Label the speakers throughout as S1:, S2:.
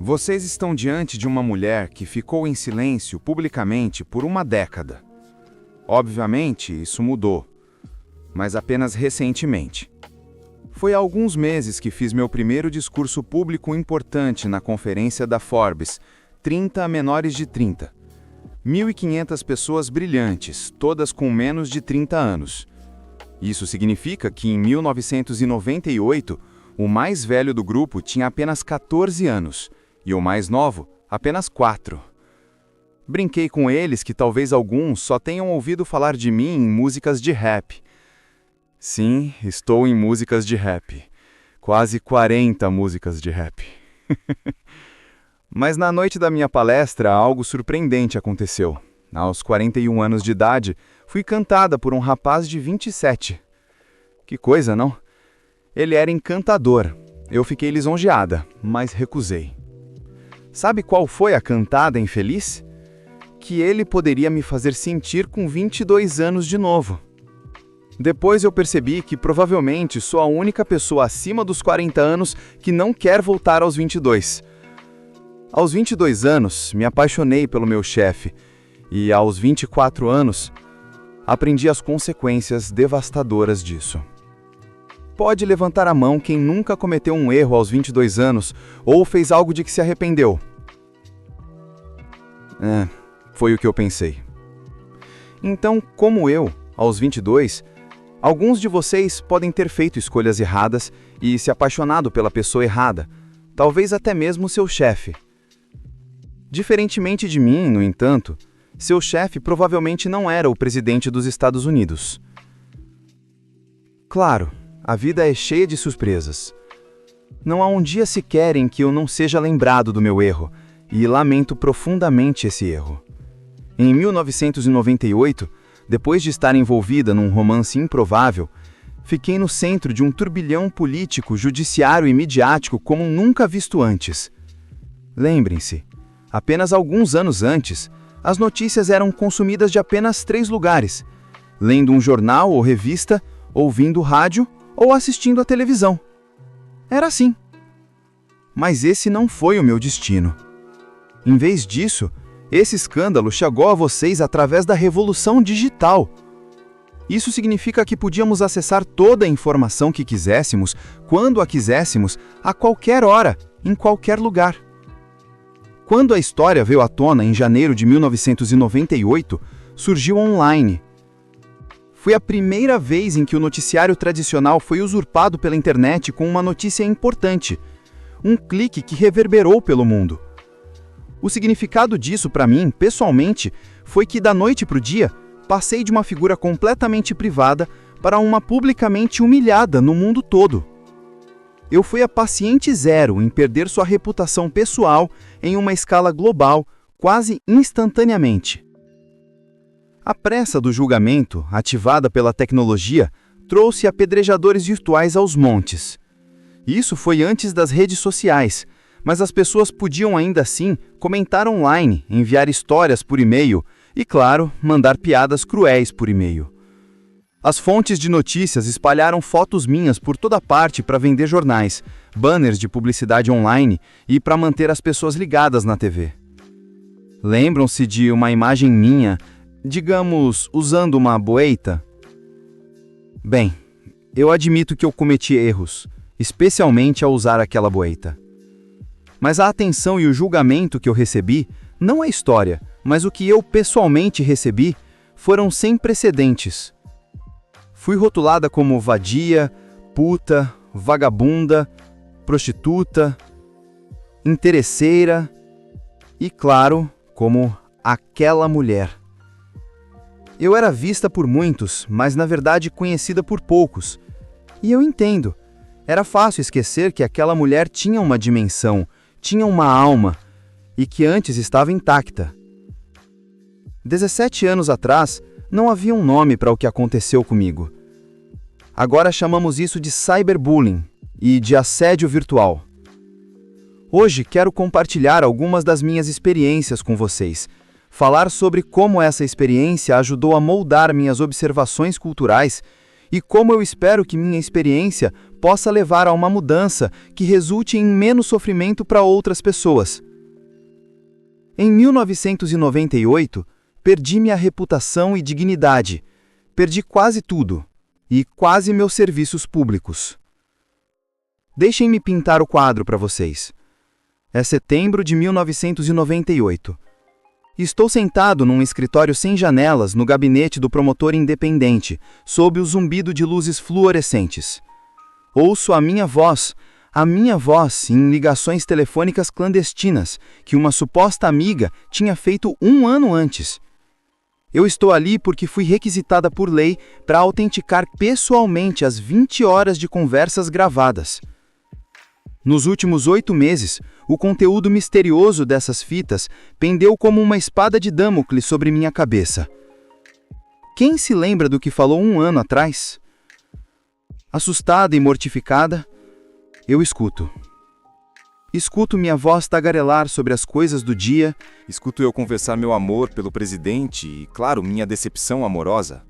S1: Vocês estão diante de uma mulher que ficou em silêncio publicamente por uma década. Obviamente, isso mudou, mas apenas recentemente. Foi há alguns meses que fiz meu primeiro discurso público importante na conferência da Forbes, 30 a menores de 30. 1.500 pessoas brilhantes, todas com menos de 30 anos. Isso significa que em 1998, o mais velho do grupo tinha apenas 14 anos e o mais novo, apenas 4. Brinquei com eles que talvez alguns só tenham ouvido falar de mim em músicas de rap. Sim, estou em músicas de rap. Quase 40 músicas de rap. Mas na noite da minha palestra, algo surpreendente aconteceu. Aos 41 anos de idade, fui cantada por um rapaz de 27. Que coisa, não? Ele era encantador. Eu fiquei lisonjeada, mas recusei. Sabe qual foi a cantada infeliz? Que ele poderia me fazer sentir com 22 anos de novo. Depois eu percebi que provavelmente sou a única pessoa acima dos 40 anos que não quer voltar aos 22. Aos 22 anos, me apaixonei pelo meu chefe e, aos 24 anos, aprendi as consequências devastadoras disso. Pode levantar a mão quem nunca cometeu um erro aos 22 anos ou fez algo de que se arrependeu. Foi o que eu pensei. Então, como eu, aos 22, alguns de vocês podem ter feito escolhas erradas e se apaixonado pela pessoa errada, talvez até mesmo seu chefe. Diferentemente de mim, no entanto, seu chefe provavelmente não era o presidente dos Estados Unidos. Claro, a vida é cheia de surpresas. Não há um dia sequer em que eu não seja lembrado do meu erro, e lamento profundamente esse erro. Em 1998, depois de estar envolvida num romance improvável, fiquei no centro de um turbilhão político, judiciário e midiático como nunca visto antes. Lembrem-se, apenas alguns anos antes, as notícias eram consumidas de apenas 3 lugares: lendo um jornal ou revista, ouvindo rádio ou assistindo à televisão. Era assim. Mas esse não foi o meu destino. Em vez disso, esse escândalo chegou a vocês através da revolução digital. Isso significa que podíamos acessar toda a informação que quiséssemos, quando a quiséssemos, a qualquer hora, em qualquer lugar. Quando a história veio à tona em janeiro de 1998, surgiu online. Foi a primeira vez em que o noticiário tradicional foi usurpado pela internet com uma notícia importante, um clique que reverberou pelo mundo. O significado disso para mim, pessoalmente, foi que da noite para o dia, passei de uma figura completamente privada para uma publicamente humilhada no mundo todo. Eu fui a paciente zero em perder sua reputação pessoal em uma escala global, quase instantaneamente. A pressa do julgamento, ativada pela tecnologia, trouxe apedrejadores virtuais aos montes. Isso foi antes das redes sociais, mas as pessoas podiam ainda assim comentar online, enviar histórias por e-mail e, claro, mandar piadas cruéis por e-mail. As fontes de notícias espalharam fotos minhas por toda parte para vender jornais, banners de publicidade online e para manter as pessoas ligadas na TV. Lembram-se de uma imagem minha, digamos, usando uma boeita? Bem, eu admito que eu cometi erros, especialmente ao usar aquela boeita. Mas a atenção e o julgamento que eu recebi, não a história, mas o que eu pessoalmente recebi, foram sem precedentes. Fui rotulada como vadia, puta, vagabunda, prostituta, interesseira e, claro, como aquela mulher. Eu era vista por muitos, mas na verdade conhecida por poucos. E eu entendo. Era fácil esquecer que aquela mulher tinha uma dimensão, tinha uma alma, e que antes estava intacta. 17 anos atrás, não havia um nome para o que aconteceu comigo. Agora chamamos isso de cyberbullying e de assédio virtual. Hoje quero compartilhar algumas das minhas experiências com vocês, falar sobre como essa experiência ajudou a moldar minhas observações culturais e como eu espero que minha experiência possa levar a uma mudança que resulte em menos sofrimento para outras pessoas. Em 1998, perdi minha reputação e dignidade. Perdi quase tudo, e quase meus serviços públicos. Deixem-me pintar o quadro para vocês. É setembro de 1998. Estou sentado num escritório sem janelas no gabinete do promotor independente, sob o zumbido de luzes fluorescentes. Ouço a minha voz em ligações telefônicas clandestinas que uma suposta amiga tinha feito 1 ano antes. Eu estou ali porque fui requisitada por lei para autenticar pessoalmente as 20 horas de conversas gravadas. Nos últimos 8 meses, o conteúdo misterioso dessas fitas pendeu como uma espada de Damocles sobre minha cabeça. Quem se lembra do que falou 1 ano atrás? Assustada e mortificada, eu escuto. Escuto minha voz tagarelar sobre as coisas do dia.
S2: Escuto eu confessar meu amor pelo presidente e, claro, minha decepção amorosa.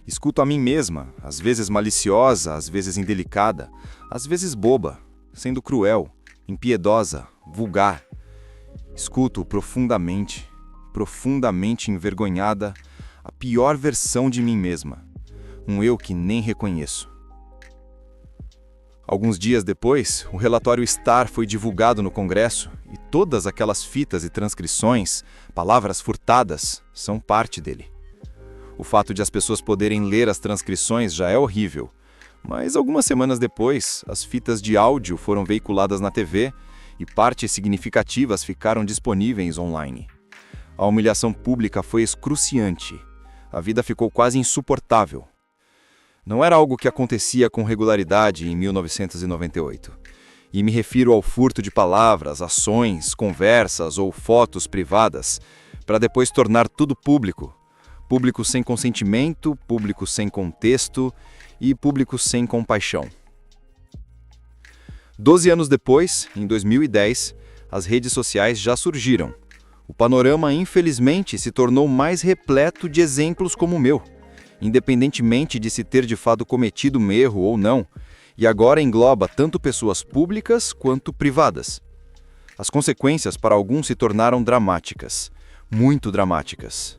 S2: Escuto a mim mesma, às vezes maliciosa, às vezes indelicada, às vezes boba, sendo cruel, impiedosa, vulgar. Escuto profundamente, profundamente envergonhada, a pior versão de mim mesma. Um eu que nem reconheço. Alguns dias depois, o relatório Starr foi divulgado no Congresso e todas aquelas fitas e transcrições, palavras furtadas, são parte dele. O fato de as pessoas poderem ler as transcrições já é horrível, mas algumas semanas depois, as fitas de áudio foram veiculadas na TV e partes significativas ficaram disponíveis online. A humilhação pública foi excruciante. A vida ficou quase insuportável. Não era algo que acontecia com regularidade em 1998. E me refiro ao furto de palavras, ações, conversas ou fotos privadas, para depois tornar tudo público. Público sem consentimento, público sem contexto e público sem compaixão. 12 anos depois, em 2010, as redes sociais já surgiram. O panorama, infelizmente, se tornou mais repleto de exemplos como o meu, independentemente de se ter de fato cometido um erro ou não, e agora engloba tanto pessoas públicas quanto privadas. As consequências para alguns se tornaram dramáticas, muito dramáticas.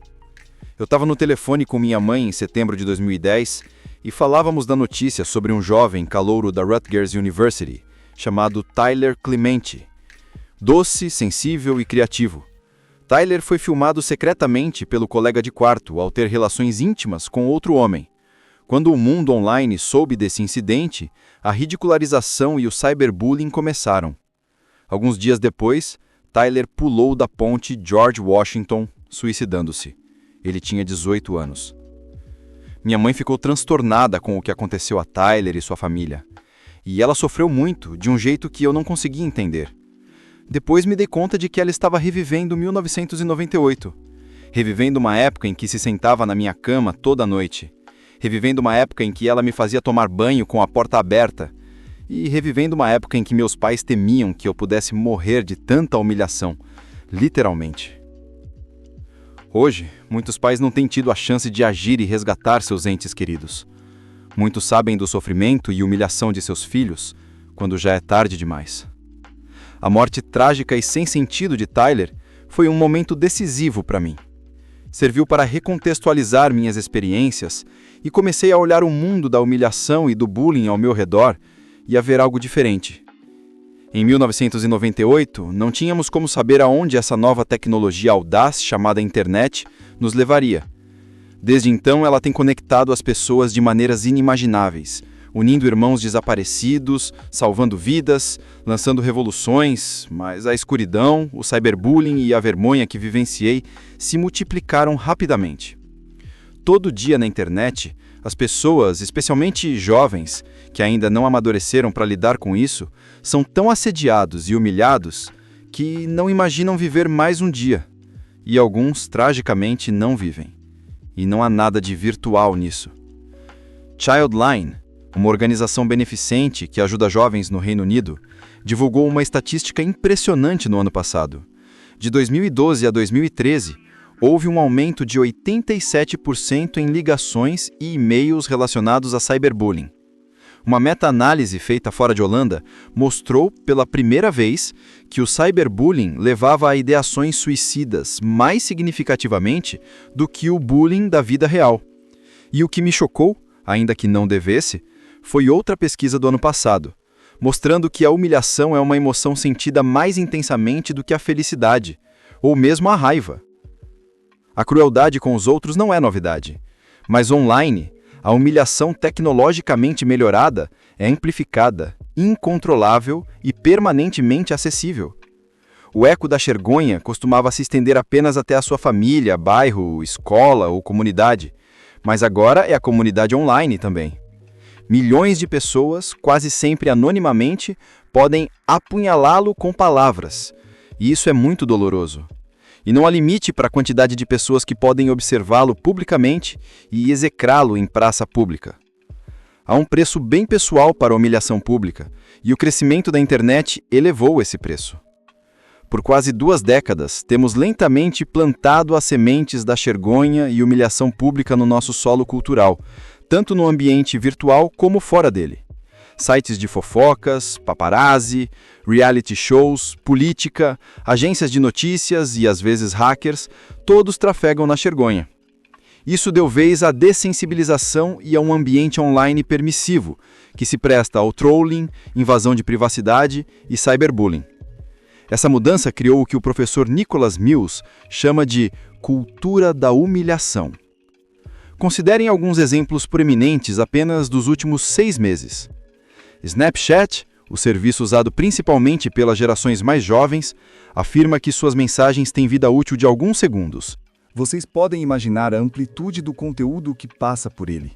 S2: Eu estava no telefone com minha mãe em setembro de 2010 e falávamos da notícia sobre um jovem calouro da Rutgers University, chamado Tyler Clemente. Doce, sensível e criativo. Tyler foi filmado secretamente pelo colega de quarto ao ter relações íntimas com outro homem. Quando o mundo online soube desse incidente, a ridicularização e o cyberbullying começaram. Alguns dias depois, Tyler pulou da ponte George Washington, suicidando-se. Ele tinha 18 anos. Minha mãe ficou transtornada com o que aconteceu a Tyler e sua família. E ela sofreu muito, de um jeito que eu não conseguia entender. Depois me dei conta de que ela estava revivendo 1998. Revivendo uma época em que se sentava na minha cama toda noite. Revivendo uma época em que ela me fazia tomar banho com a porta aberta. E revivendo uma época em que meus pais temiam que eu pudesse morrer de tanta humilhação. Literalmente. Hoje, muitos pais não têm tido a chance de agir e resgatar seus entes queridos. Muitos sabem do sofrimento e humilhação de seus filhos, quando já é tarde demais. A morte trágica e sem sentido de Tyler foi um momento decisivo para mim. Serviu para recontextualizar minhas experiências e comecei a olhar o mundo da humilhação e do bullying ao meu redor e a ver algo diferente. Em 1998, não tínhamos como saber aonde essa nova tecnologia audaz chamada internet nos levaria. Desde então, ela tem conectado as pessoas de maneiras inimagináveis, unindo irmãos desaparecidos, salvando vidas, lançando revoluções, mas a escuridão, o cyberbullying e a vergonha que vivenciei se multiplicaram rapidamente. Todo dia na internet, as pessoas, especialmente jovens, que ainda não amadureceram para lidar com isso, são tão assediados e humilhados que não imaginam viver mais um dia. E alguns, tragicamente, não vivem. E não há nada de virtual nisso. Childline, uma organização beneficente que ajuda jovens no Reino Unido, divulgou uma estatística impressionante no ano passado. De 2012 a 2013, houve um aumento de 87% em ligações e e-mails relacionados a cyberbullying. Uma meta-análise feita fora de Holanda mostrou pela primeira vez que o cyberbullying levava a ideações suicidas mais significativamente do que o bullying da vida real. E o que me chocou, ainda que não devesse, foi outra pesquisa do ano passado, mostrando que a humilhação é uma emoção sentida mais intensamente do que a felicidade, ou mesmo a raiva. A crueldade com os outros não é novidade, mas online, a humilhação tecnologicamente melhorada é amplificada, incontrolável e permanentemente acessível. O eco da xergonha costumava se estender apenas até a sua família, bairro, escola ou comunidade, mas agora é a comunidade online também. Milhões de pessoas, quase sempre anonimamente, podem apunhalá-lo com palavras, e isso é muito doloroso. E não há limite para a quantidade de pessoas que podem observá-lo publicamente e execrá-lo em praça pública. Há um preço bem pessoal para a humilhação pública, e o crescimento da internet elevou esse preço. Por quase 2 décadas, temos lentamente plantado as sementes da xergonha e humilhação pública no nosso solo cultural, tanto no ambiente virtual como fora dele. Sites de fofocas, paparazzi, reality shows, política, agências de notícias e às vezes hackers, todos trafegam na xergonha. Isso deu vez à dessensibilização e a um ambiente online permissivo, que se presta ao trolling, invasão de privacidade e cyberbullying. Essa mudança criou o que o professor Nicholas Mills chama de cultura da humilhação. Considerem alguns exemplos proeminentes apenas dos últimos 6 meses. Snapchat, o serviço usado principalmente pelas gerações mais jovens, afirma que suas mensagens têm vida útil de alguns segundos.
S3: Vocês podem imaginar a amplitude do conteúdo que passa por ele.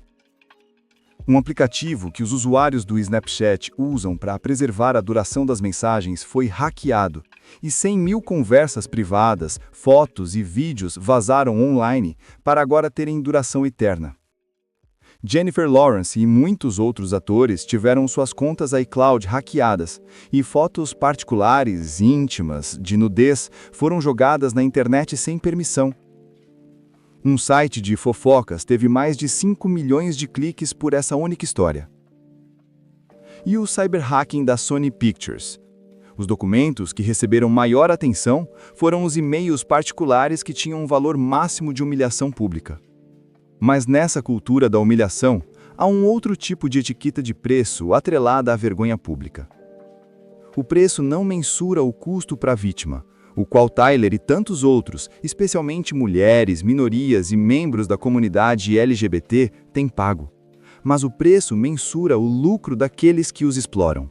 S3: Um aplicativo que os usuários do Snapchat usam para preservar a duração das mensagens foi hackeado, e 100 mil conversas privadas, fotos e vídeos vazaram online para agora terem duração eterna. Jennifer Lawrence e muitos outros atores tiveram suas contas iCloud hackeadas, e fotos particulares, íntimas, de nudez foram jogadas na internet sem permissão. Um site de fofocas teve mais de 5 milhões de cliques por essa única história. E o cyberhacking da Sony Pictures? Os documentos que receberam maior atenção foram os e-mails particulares que tinham um valor máximo de humilhação pública. Mas nessa cultura da humilhação, há um outro tipo de etiqueta de preço atrelada à vergonha pública. O preço não mensura o custo para a vítima, o qual Tyler e tantos outros, especialmente mulheres, minorias e membros da comunidade LGBT, têm pago. Mas o preço mensura o lucro daqueles que os exploram.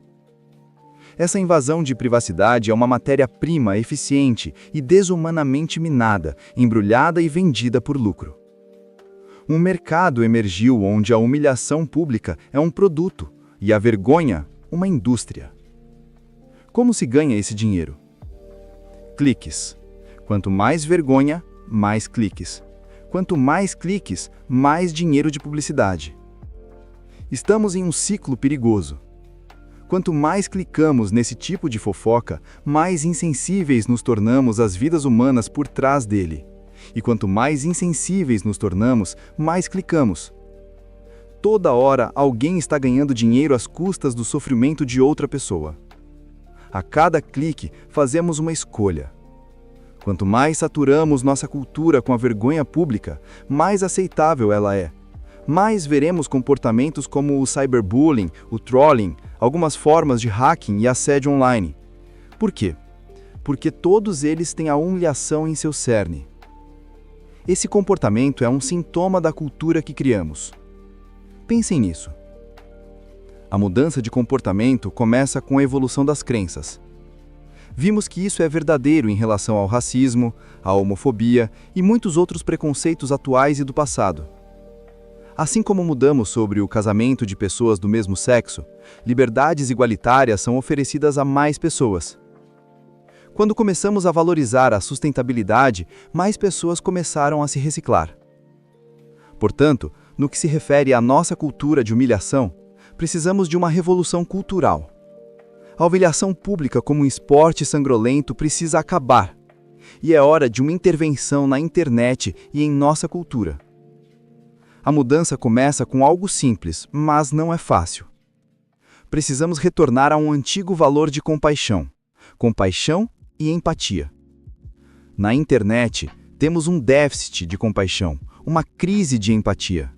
S3: Essa invasão de privacidade é uma matéria-prima eficiente e desumanamente minada, embrulhada e vendida por lucro. Um mercado emergiu onde a humilhação pública é um produto e a vergonha, uma indústria. Como se ganha esse dinheiro? Cliques. Quanto mais vergonha, mais cliques. Quanto mais cliques, mais dinheiro de publicidade. Estamos em um ciclo perigoso. Quanto mais clicamos nesse tipo de fofoca, mais insensíveis nos tornamos às vidas humanas por trás dele. E quanto mais insensíveis nos tornamos, mais clicamos. Toda hora alguém está ganhando dinheiro às custas do sofrimento de outra pessoa. A cada clique, fazemos uma escolha. Quanto mais saturamos nossa cultura com a vergonha pública, mais aceitável ela é. Mais veremos comportamentos como o cyberbullying, o trolling, algumas formas de hacking e assédio online. Por quê? Porque todos eles têm a humilhação em seu cerne. Esse comportamento é um sintoma da cultura que criamos. Pensem nisso. A mudança de comportamento começa com a evolução das crenças. Vimos que isso é verdadeiro em relação ao racismo, à homofobia e muitos outros preconceitos atuais e do passado. Assim como mudamos sobre o casamento de pessoas do mesmo sexo, liberdades igualitárias são oferecidas a mais pessoas. Quando começamos a valorizar a sustentabilidade, mais pessoas começaram a se reciclar. Portanto, no que se refere à nossa cultura de humilhação, precisamos de uma revolução cultural. A humilhação pública como um esporte sangrolento precisa acabar, e é hora de uma intervenção na internet e em nossa cultura. A mudança começa com algo simples, mas não é fácil. precisamos retornar a um antigo valor de compaixão. Compaixão e empatia. Na internet, temos um déficit de compaixão, uma crise de empatia.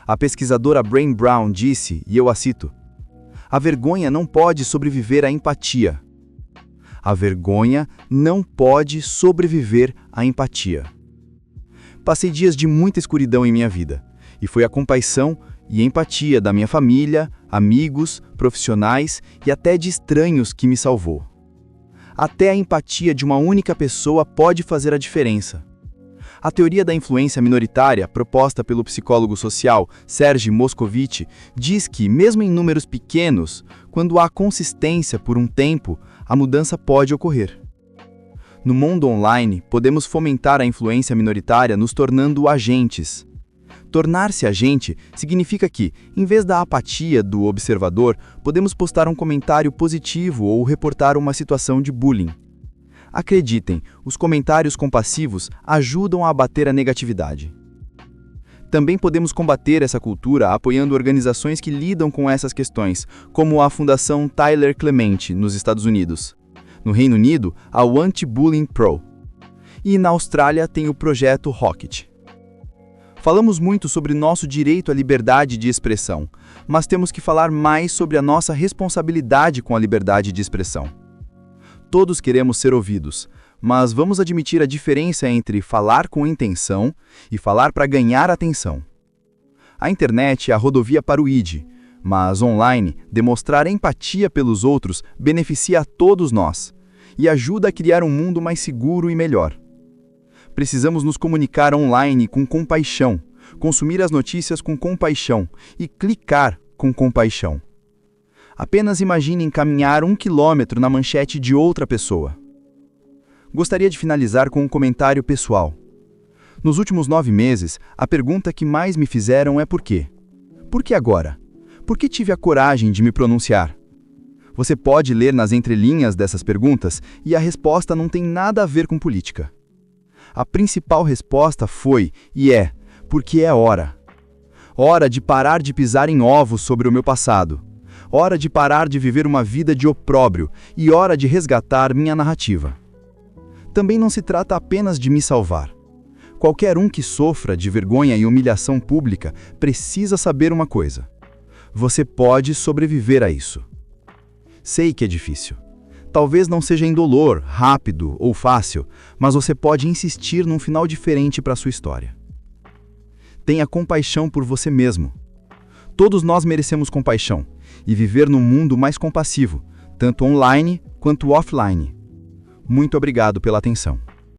S3: A pesquisadora Brené Brown disse, e eu a cito: "A vergonha não pode sobreviver à empatia." A vergonha não pode sobreviver à empatia. Passei dias de muita escuridão em minha vida, e foi a compaixão e empatia da minha família, amigos, profissionais e até de estranhos que me salvou. Até a empatia de uma única pessoa pode fazer a diferença. A teoria da influência minoritária, proposta pelo psicólogo social Serge Moscovitch, diz que, mesmo em números pequenos, quando há consistência por um tempo, a mudança pode ocorrer. No mundo online, podemos fomentar a influência minoritária nos tornando agentes. Tornar-se agente significa que, em vez da apatia do observador, podemos postar um comentário positivo ou reportar uma situação de bullying. Acreditem, os comentários compassivos ajudam a abater a negatividade. Também podemos combater essa cultura apoiando organizações que lidam com essas questões, como a Fundação Tyler Clement, nos Estados Unidos. No Reino Unido, a Anti-Bullying Pro. E na Austrália tem o projeto Rocket. Falamos muito sobre nosso direito à liberdade de expressão, mas temos que falar mais sobre a nossa responsabilidade com a liberdade de expressão. Todos queremos ser ouvidos, mas vamos admitir a diferença entre falar com intenção e falar para ganhar atenção. A internet é a rodovia para o ID, mas online, demonstrar empatia pelos outros beneficia a todos nós e ajuda a criar um mundo mais seguro e melhor. Precisamos nos comunicar online com compaixão, consumir as notícias com compaixão e clicar com compaixão. Apenas imagine caminhar 1 quilômetro na manchete de outra pessoa. Gostaria de finalizar com um comentário pessoal. Nos últimos 9 meses, a pergunta que mais me fizeram é por quê? Por que agora? Por que tive a coragem de me pronunciar? Você pode ler nas entrelinhas dessas perguntas e a resposta não tem nada a ver com política. A principal resposta foi e é porque é hora. Hora de parar de pisar em ovos sobre o meu passado. Hora de parar de viver uma vida de opróbrio e hora de resgatar minha narrativa. Também não se trata apenas de me salvar. Qualquer um que sofra de vergonha e humilhação pública precisa saber uma coisa: você pode sobreviver a isso. Sei que é difícil. Talvez não seja indolor, rápido ou fácil, mas você pode insistir num final diferente para a sua história. Tenha compaixão por você mesmo. Todos nós merecemos compaixão e viver num mundo mais compassivo, tanto online quanto offline. Muito obrigado pela atenção.